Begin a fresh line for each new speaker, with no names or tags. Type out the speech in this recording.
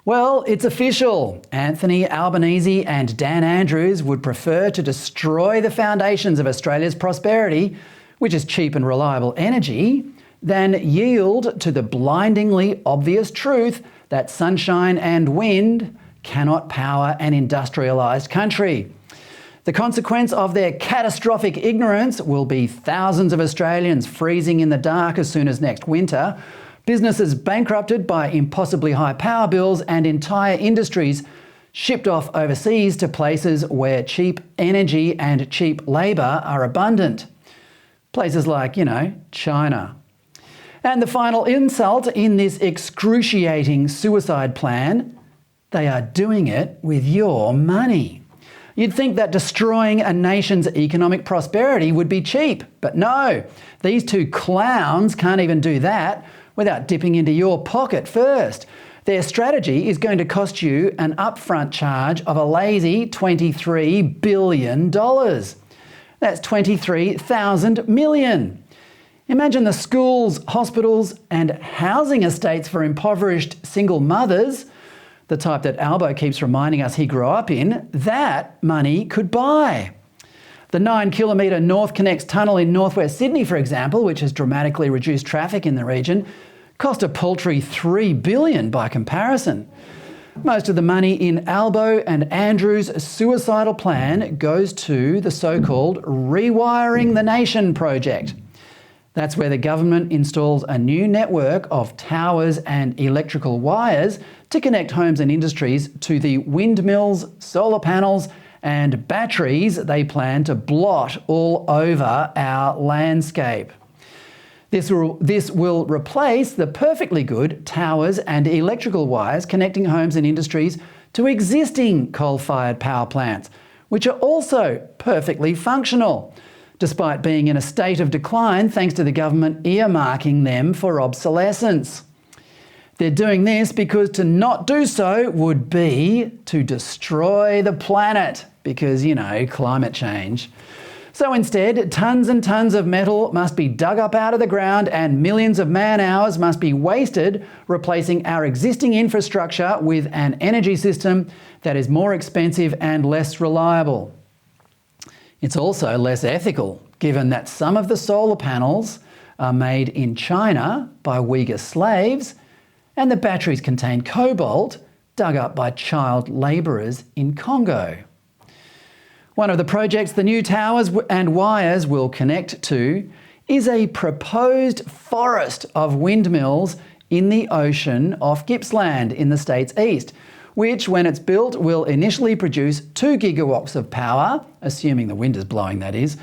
Well, it's official. Anthony Albanese and Dan Andrews would prefer to destroy the foundations of Australia's prosperity, which is cheap and reliable energy, than yield to the blindingly obvious truth that sunshine and wind cannot power an industrialised country. The consequence of their catastrophic ignorance will be thousands of Australians freezing in the dark as soon as next winter, businesses bankrupted by impossibly high power bills, and entire industries shipped off overseas to places where cheap energy and cheap labour are abundant. Places like, China. And the final insult in this excruciating suicide plan, they are doing it with your money. You'd think that destroying a nation's economic prosperity would be cheap, but no, these two clowns can't even do that without dipping into your pocket first. Their strategy is going to cost you an upfront charge of a lazy $23 billion. That's 23,000 million. Imagine the schools, hospitals and housing estates for impoverished single mothers, the type that Albo keeps reminding us he grew up in, that money could buy. The 9-kilometre North Connects tunnel in northwest Sydney, for example, which has dramatically reduced traffic in the region, cost a paltry $3 billion by comparison. Most of the money in Albo and Andrews' suicidal plan goes to the so-called Rewiring the Nation project. That's where the government installs a new network of towers and electrical wires to connect homes and industries to the windmills, solar panels and batteries they plan to blot all over our landscape. This will replace the perfectly good towers and electrical wires connecting homes and industries to existing coal-fired power plants, which are also perfectly functional, despite being in a state of decline thanks to the government earmarking them for obsolescence. They're doing this because to not do so would be to destroy the planet because, climate change. So instead, tons and tons of metal must be dug up out of the ground and millions of man-hours must be wasted replacing our existing infrastructure with an energy system that is more expensive and less reliable. It's also less ethical, given that some of the solar panels are made in China by Uyghur slaves and the batteries contain cobalt dug up by child labourers in Congo. One of the projects the new towers and wires will connect to is a proposed forest of windmills in the ocean off Gippsland in the state's east, which, when it's built, will initially produce 2 gigawatts of power, assuming the wind is blowing, that is,